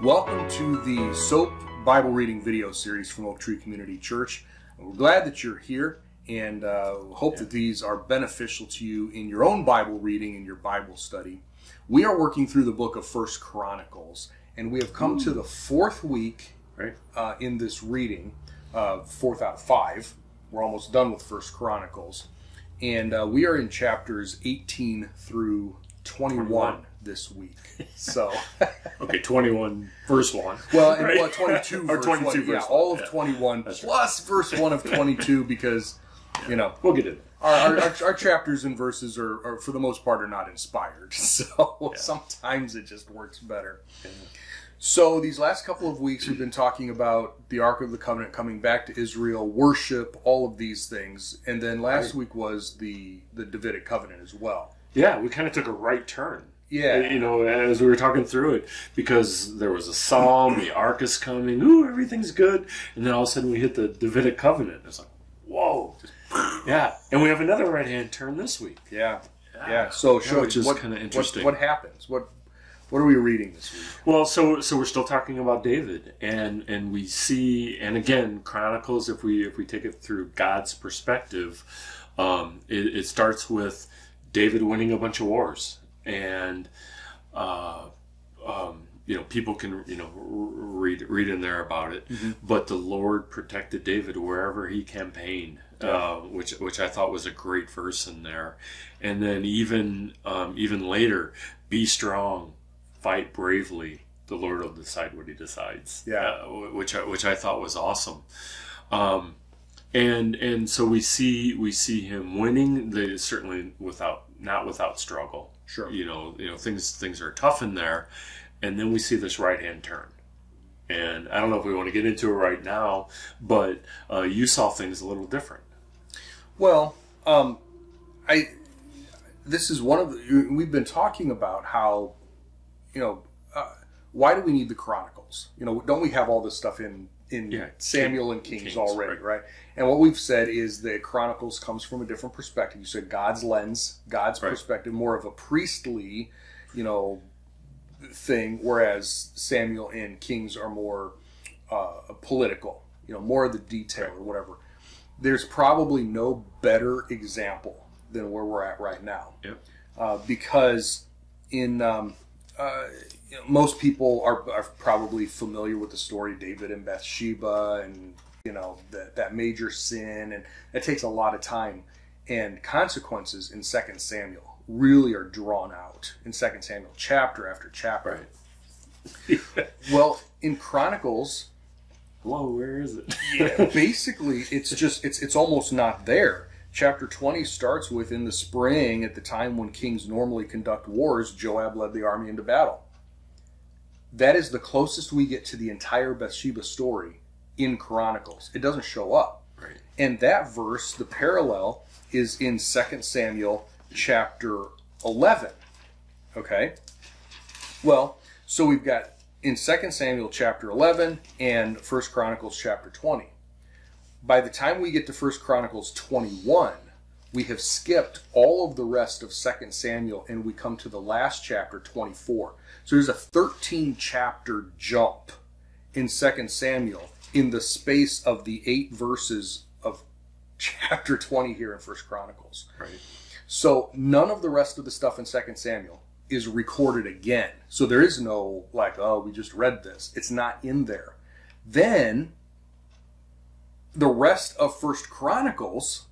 Welcome to the S.O.A.P Bible reading video series from Oak Tree Community Church. We're glad that you're here and hope that these are beneficial to you in your own Bible reading and your Bible study. We are working through the book of First Chronicles, and we have come to the fourth week in this reading, fourth out of five. We're almost done with First Chronicles, and we are in chapters 18 through 21 this week. So okay, 21 verse 1. Well, and 22 or verse 22 1. verse Yeah, 1. all of 21 plus verse 1 of 22 because, you know, we'll get it. Our chapters and verses are, for the most part, are not inspired. So sometimes it just works better. Yeah. So these last couple of weeks we've been talking about the Ark of the Covenant coming back to Israel, worship, all of these things. And then last week was the Davidic covenant as well. Yeah, we kind of took a right turn. Yeah. You know, as we were talking through it, because there was a psalm, the Ark is coming, ooh, everything's good. And then all of a sudden we hit the Davidic covenant. It's like, whoa. Yeah. And we have another right-hand turn this week. Yeah. So which is kind of interesting. What happens? What are we reading this week? Well, so we're still talking about David, and we see, and again, Chronicles, if we take it through God's perspective, it starts with David winning a bunch of wars, and you know, people can read in there about it. Mm-hmm. But the Lord protected David wherever he campaigned, which I thought was a great verse in there. And then even later, be strong, fight bravely. The Lord will decide what He decides. Yeah, which I thought was awesome. And so we see him winning. Certainly not without struggle. Sure. You know things are tough in there, and then we see this right hand turn. And I don't know if we want to get into it right now, but you saw things a little different. Well, this is one of we've been talking about how, why do we need the Chronicles? Don't we have all this stuff in Samuel and Kings already, right? And what we've said is that Chronicles comes from a different perspective. You said God's lens, God's perspective, more of a priestly, thing, whereas Samuel and Kings are more political, more of the detail or whatever. There's probably no better example than where we're at right now. Yep. Because in most people are probably familiar with the story of David and Bathsheba and that major sin, and it takes a lot of time, and consequences in 2 Samuel really are drawn out in 2 Samuel chapter after chapter. Right. Well, in Chronicles, whoa, where is it? Yeah, basically it's almost not there. Chapter 20 starts with, in the spring, at the time when kings normally conduct wars, Joab led the army into battle. That is the closest we get to the entire Bathsheba story in Chronicles. It doesn't show up. Right. And that verse, the parallel, is in 2 Samuel chapter 11. Okay? Well, so we've got in 2 Samuel chapter 11 and 1 Chronicles chapter 20. By the time we get to 1 Chronicles 21, we have skipped all of the rest of 2 Samuel and we come to the last chapter, 24. So there's a 13-chapter jump in 2 Samuel in the space of the 8 verses of chapter 20 here in 1 Chronicles. Right. So none of the rest of the stuff in 2 Samuel is recorded again. So there is no, we just read this. It's not in there. Then the rest of 1 Chronicles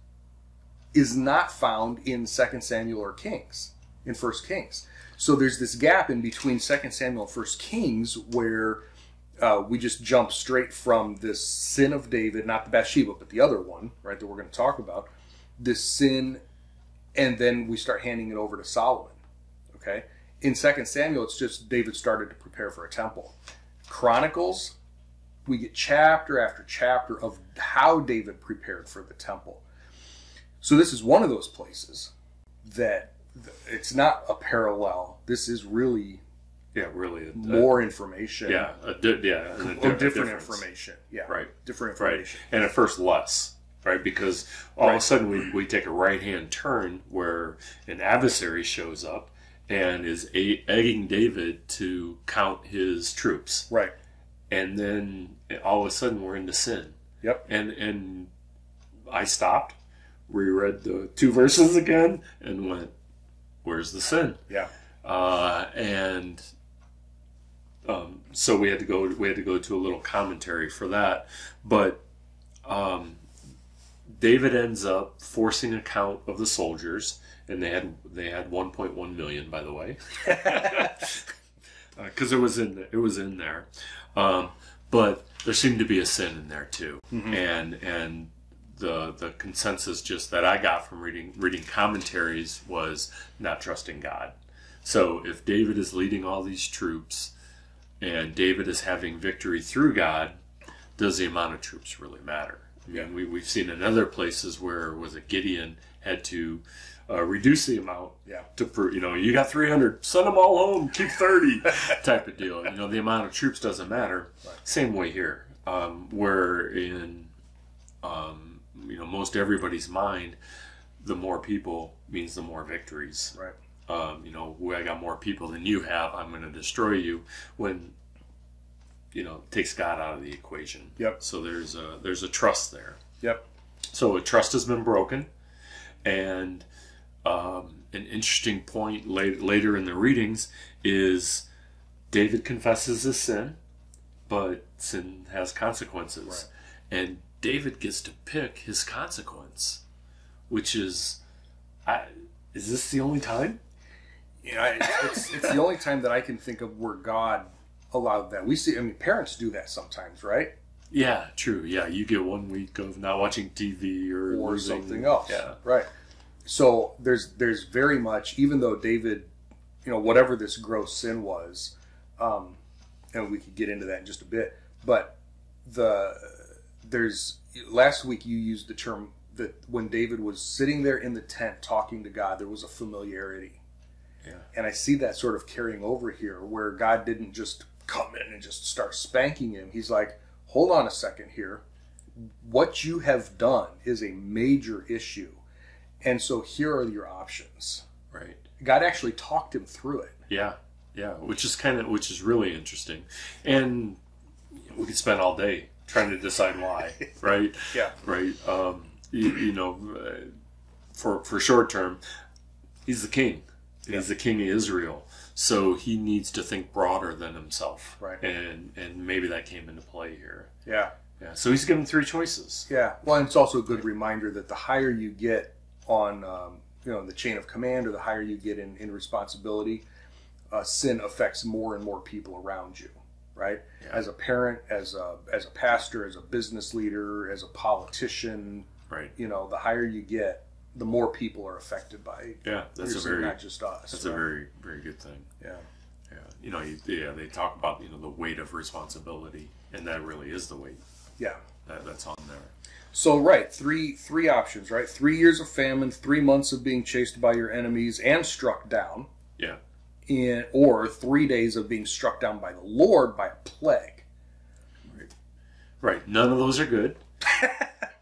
is not found in 2 Samuel or Kings, in 1 Kings. So there's this gap in between 2 Samuel and 1 Kings where we just jump straight from this sin of David, not the Bathsheba, but the other one, right, that we're going to talk about, this sin, and then we start handing it over to Solomon, okay? In 2 Samuel, it's just David started to prepare for a temple. Chronicles, we get chapter after chapter of how David prepared for the temple. So this is one of those places that it's not a parallel. This is really... really more information. Different information. Yeah, right. Different information. Right. And at first less, right? Because all of a sudden we take a right-hand turn where an adversary shows up and is egging David to count his troops. Right. And then all of a sudden we're into sin. Yep. And I stopped, reread the 2 verses again, and went, "Where's the sin?" Yeah. So we had to go to a little commentary for that, but David ends up forcing a count of the soldiers, and they had 1.1 million, by the way, because it was in there, but there seemed to be a sin in there too, and the consensus just that I got from reading commentaries was not trusting God. So if David is leading all these troops and David is having victory through God, does the amount of troops really matter? I mean, we've seen in other places where Gideon had to reduce the amount to prove, you got 300, send them all home, keep 30 type of deal. The amount of troops doesn't matter. Right. Same way here, where in most everybody's mind, the more people means the more victories. Right. I got more people than you have, I'm going to destroy you, when it takes God out of the equation. Yep. So there's a trust there. Yep. So a trust has been broken, and an interesting point later in the readings is David confesses his sin, but sin has consequences. Right. And David gets to pick his consequence, which is this the only time? It's the only time that I can think of where God allowed that. We see, parents do that sometimes, right? Yeah, true. Yeah, you get 1 week of not watching TV or something else. Yeah, right. So there's very much, even though David, whatever this gross sin was, and we could get into that in just a bit, but last week you used the term that when David was sitting there in the tent talking to God, there was a familiarity. Yeah. And I see that sort of carrying over here, where God didn't just come in and just start spanking him. He's like, hold on a second here. What you have done is a major issue. And so here are your options. Right. God actually talked him through it. Yeah. Yeah. Which is really interesting. And we could spend all day trying to decide why. Right. Yeah. Right. For short term, he's the king. He's the king of Israel, so he needs to think broader than himself. Right. And maybe that came into play here. Yeah. Yeah. So he's given 3 choices. Yeah. Well, and it's also a good reminder that the higher you get on, the chain of command, or the higher you get in responsibility, sin affects more and more people around you. Right. Yeah. As a parent, as a pastor, as a business leader, as a politician. Right. The higher you get, the more people are affected by. Yeah, that's not just us. That's a very, very good thing. Yeah. Yeah. They talk about the weight of responsibility, and that really is the weight. Yeah. That's on there. So right, three options, right? 3 years of famine, 3 months of being chased by your enemies and struck down. Yeah. Or 3 days of being struck down by the Lord by a plague. Right. None of those are good.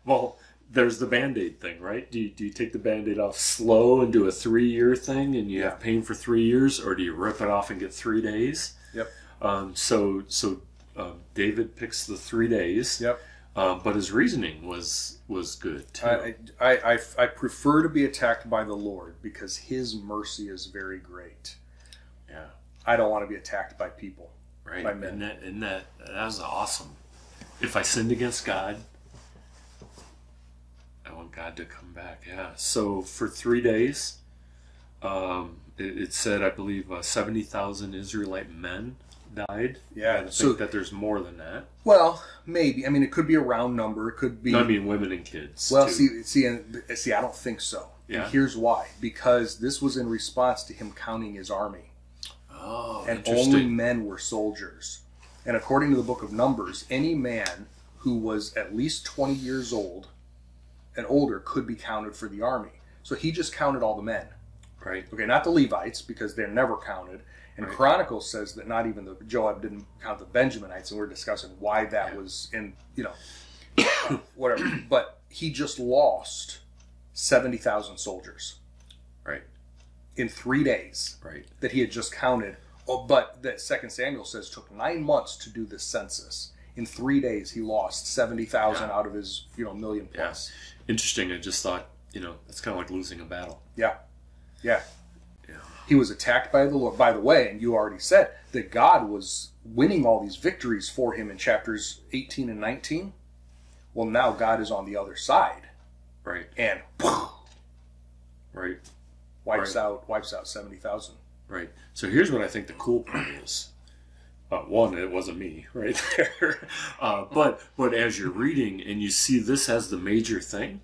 Well, there's the Band-Aid thing, right? Do you take the Band-Aid off slow and do a 3-year thing and you have pain for 3 years, or do you rip it off and get 3 days? Yep. So David picks the 3 days. Yep. But his reasoning was good too. I prefer to be attacked by the Lord because His mercy is very great. Yeah. I don't want to be attacked by people. Right. By men. And that was awesome. If I sinned against God, I want God to come back. Yeah. So for 3 days, it said, I believe, 70,000 Israelite men died. Yeah. I think that there's more than that. Well, maybe. I mean, it could be a round number. It could be. No, I mean, women and kids. Well, too. see, I don't think so. Yeah. And here's why: because this was in response to him counting his army. Oh, and interesting. Only men were soldiers. And according to the book of Numbers, any man who was at least 20 years old and older could be counted for the army. So he just counted all the men. Right. Okay, not the Levites, because they're never counted. And right. Chronicles says that not even Joab didn't count the Benjaminites, and we're discussing why that was in, whatever. But he just lost 70,000 soldiers. Right. in 3 days Right. that he had just counted. Oh, but that 2 Samuel says took 9 months to do this census. In 3 days, he lost 70,000 out of his million plus. Yeah. Interesting. I just thought, it's kind of like losing a battle. Yeah. He was attacked by the Lord. By the way, and you already said that God was winning all these victories for him in chapters 18 and 19. Well, now God is on the other side. Right. And right. wipes out 70,000. Right. So here's what I think the cool part is. One, it wasn't me right there. But as you're reading and you see this as the major thing,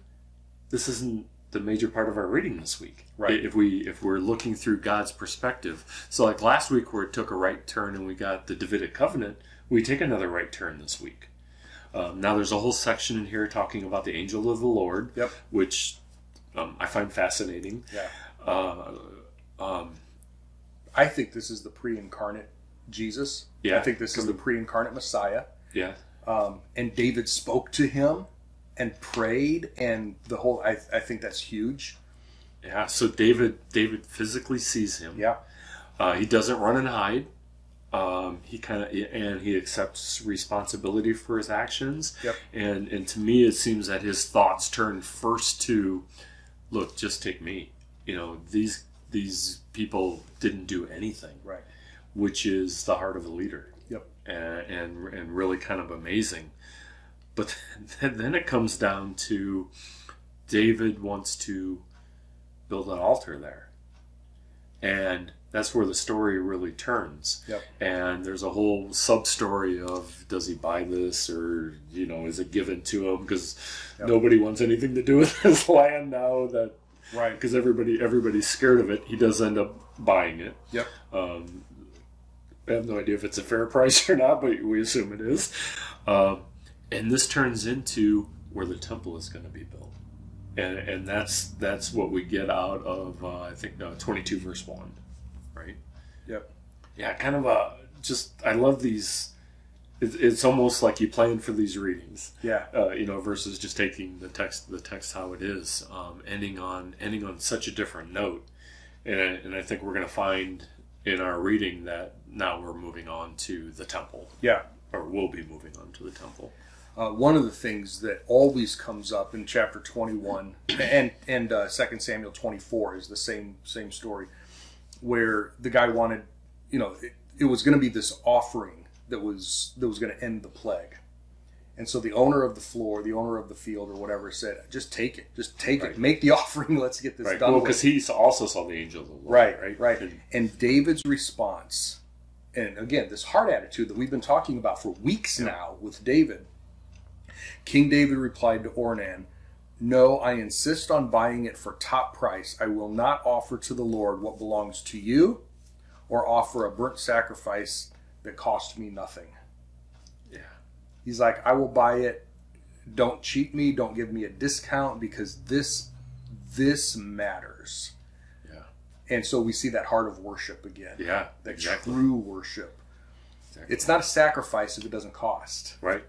this isn't the major part of our reading this week. Right. If we're looking through God's perspective. So like last week where it took a right turn and we got the Davidic covenant, we take another right turn this week. Now there's a whole section in here talking about the angel of the Lord, which I find fascinating. Yeah. I think this is the pre-incarnate Jesus. Yeah. I think this is the pre-incarnate Messiah. Yeah. And David spoke to him and prayed, and the whole. I think that's huge. Yeah. So David physically sees him. Yeah. He doesn't run and hide. He accepts responsibility for his actions. Yep. And to me, it seems that his thoughts turn first to, look, just take me. These people didn't do anything. Right. Which is the heart of a leader. Yep. And really kind of amazing. But then it comes down to David wants to build an altar there. And that's where the story really turns. Yep. And there's a whole sub-story of, does he buy this, or, is it given to him? Because nobody wants anything to do with his land now. Right. Because everybody's scared of it. He does end up buying it. Yep. I have no idea if it's a fair price or not, but we assume it is. And this turns into where the temple is going to be built. And that's what we get out of, I think, 22 verse 1. Right? Yep. Yeah, kind of I love these. It's almost like you plan for these readings. Yeah. Versus just taking the text how it is, ending on such a different note. And I think we're going to find in our reading that now we're moving on to the temple. Yeah. Or we'll be moving on to the temple. One of the things that always comes up in chapter 21 and 2 Samuel 24 is the same story, where the guy wanted, it was going to be this offering that was going to end the plague. And so the owner of the floor, the owner of the field or whatever said, just take it, make the offering, let's get this done. Well, because he also saw the angel of the Lord. Right. And David's response, and again, this heart attitude that we've been talking about for weeks now with David, King David replied to Ornan, "No, I insist on buying it for top price. I will not offer to the Lord what belongs to you or offer a burnt sacrifice that cost me nothing." Yeah. He's like, I will buy it. Don't cheat me. Don't give me a discount, because this matters. Yeah. And so we see that heart of worship again. Yeah, that exactly. True worship. Exactly. It's not a sacrifice if it doesn't cost. Right.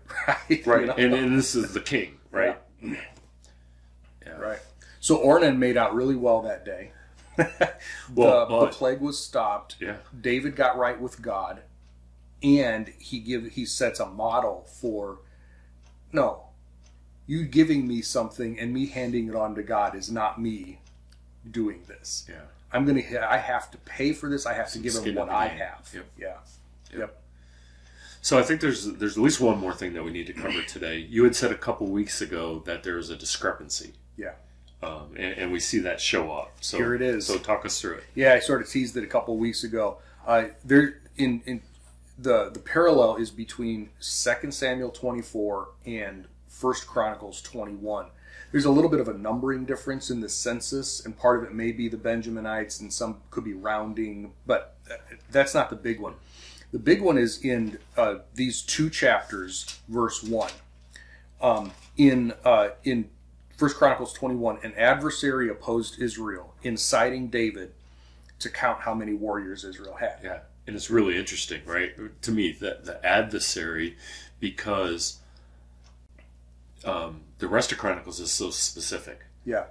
Right. And this is the king, right? Yeah. Right. So Ornan made out really well that day. The plague was stopped. Yeah. David got right with God, and he sets a model for, no, you giving me something and me handing it on to God is not me doing this. Yeah. I have to pay for this. I have to give him what I have. Yep. Yeah. Yep. So I think there's at least one more thing that we need to cover today. You had said a couple weeks ago that there's a discrepancy. Yeah. And we see that show up. So here it is. So talk us through it. Yeah, I sort of teased it a couple weeks ago. The parallel is between 2 Samuel 24 and 1 Chronicles 21. There's a little bit of a numbering difference in the census, and part of it may be the Benjaminites, and some could be rounding, but that's not the big one. The big one is in these two chapters, verse 1. In 1 Chronicles 21, an adversary opposed Israel, inciting David to count how many warriors Israel had. Yeah, and it's really interesting, right? To me, the adversary, because the rest of Chronicles is so specific. Yeah.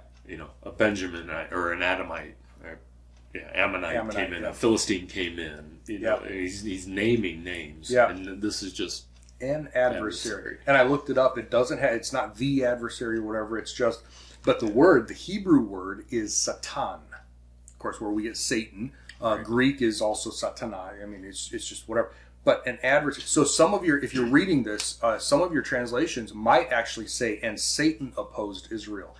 A Benjaminite or an Adamite, right? Ammonite came in, a Philistine came in. You know, he's naming names. Yeah. And this is just an adversary. And I looked it up. It doesn't have. It's not the adversary or whatever. It's just. But the Hebrew word is Satan. Of course, where we get Satan. Greek is also Satanai. I mean, it's just whatever. But an adversary. So if you're reading this, some of your translations might actually say, "And Satan opposed Israel."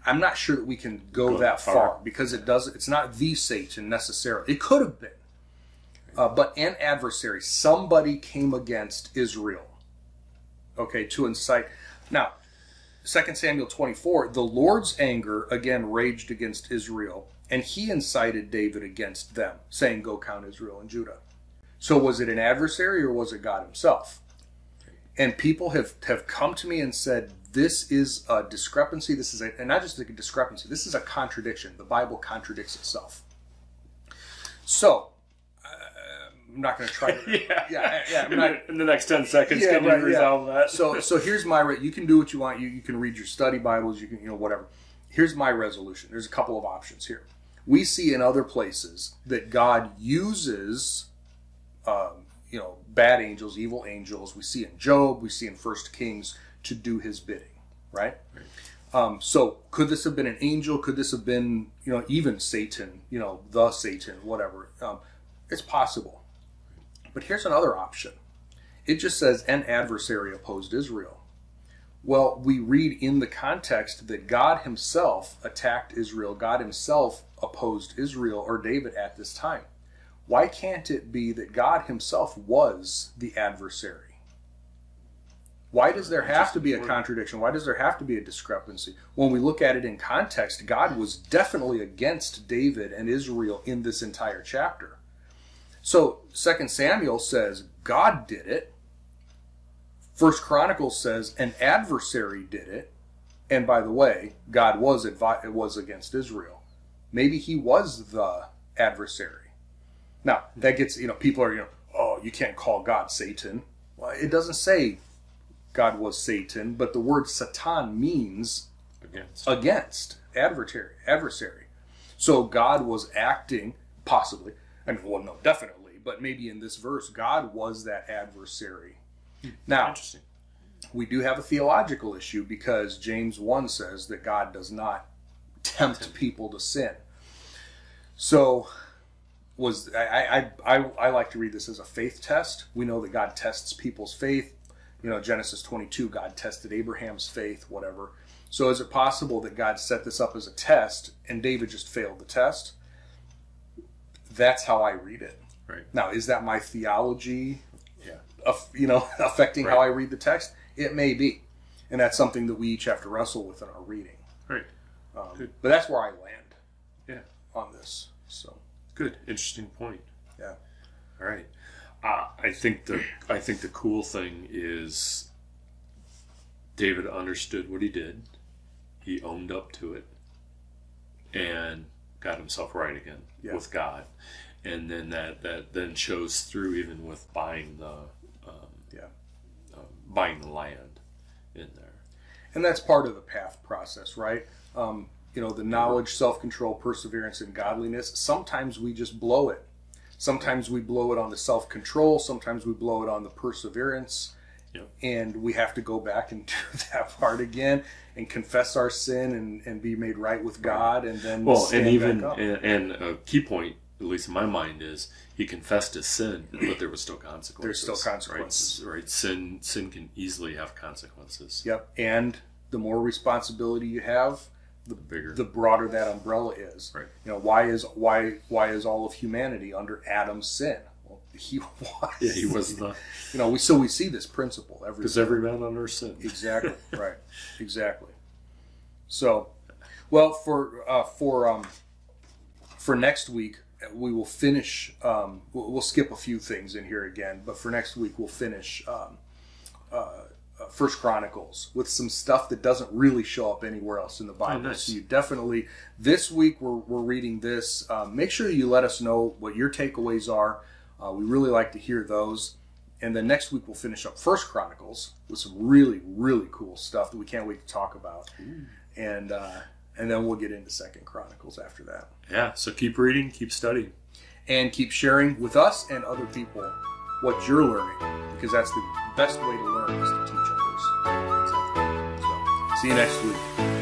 I'm not sure that we can go that far because it's not the Satan necessarily. It could have been. But an adversary, somebody came against Israel, okay, to incite. Now, 2 Samuel 24, the Lord's anger again raged against Israel, and he incited David against them, saying, "Go count Israel and Judah." So was it an adversary or was it God himself? And people have come to me and said, this is a discrepancy, and not just a discrepancy, this is a contradiction. The Bible contradicts itself. So, I'm not going to try to... in the next 10 seconds, can you resolve that? So here's my... You can do what you want. You can read your study Bibles. You can, whatever. Here's my resolution. There's a couple of options here. We see in other places that God uses, bad angels, evil angels. We see in Job. We see in 1 Kings to do his bidding, right? So could this have been an angel? Could this have been, even Satan, the Satan, whatever? It's possible. But here's another option. It just says an adversary opposed Israel. Well, we read in the context that God himself attacked Israel. God himself opposed Israel or David at this time. Why can't it be that God himself was the adversary? Why does there have to be a contradiction? Why does there have to be a discrepancy? When we look at it in context, God was definitely against David and Israel in this entire chapter. So 2 Samuel says God did it. 1 Chronicles says an adversary did it. And by the way, God was against Israel. Maybe he was the adversary. Now, that gets, people are, oh, you can't call God Satan. Well, it doesn't say God was Satan, but the word Satan means against, adversary. So God was acting, possibly, no, definitely, but maybe in this verse, God was that adversary. Now, we do have a theological issue because James 1 says that God does not tempt people to sin. So, I like to read this as a faith test. We know that God tests people's faith. Genesis 22, God tested Abraham's faith, whatever. So is it possible that God set this up as a test and David just failed the test? That's how I read it. Right. Now, is that my theology, affecting how I read the text? It may be. And that's something that we each have to wrestle with in our reading. Right. But that's where I land on this. So good. Interesting point. Yeah. All right. I think the cool thing is David understood what he did. He owned up to it and got himself right again with God. And then that then shows through even with buying the land in there. And that's part of the path process, right? The knowledge, self-control, perseverance, and godliness. Sometimes we just blow it. Sometimes we blow it on the self-control. Sometimes we blow it on the perseverance. Yep. And we have to go back and do that part again and confess our sin and be made right with God. And then and a key point, at least in my mind, is he confessed his sin, but there was still consequences. There's still consequences. Right? Sin can easily have consequences. Yep. And the more responsibility you have, the broader that umbrella is. Right. Why is all of humanity under Adam's sin? Well, he was. Yeah, he was the. We see this principle everywhere. Because every man on earth sinned. Exactly. Right. Exactly. So, well, for next week we will finish. We'll skip a few things in here again, but for next week we'll finish 1 Chronicles with some stuff that doesn't really show up anywhere else in the Bible. Oh, nice. So you definitely, this week we're reading this. Make sure you let us know what your takeaways are. We really like to hear those. And then next week we'll finish up 1 Chronicles with some really, really cool stuff that we can't wait to talk about. and then we'll get into 2nd Chronicles after that. Yeah, so keep reading, keep studying. And keep sharing with us and other people what you're learning, because that's the best way to learn is to teach others. So, see you next week.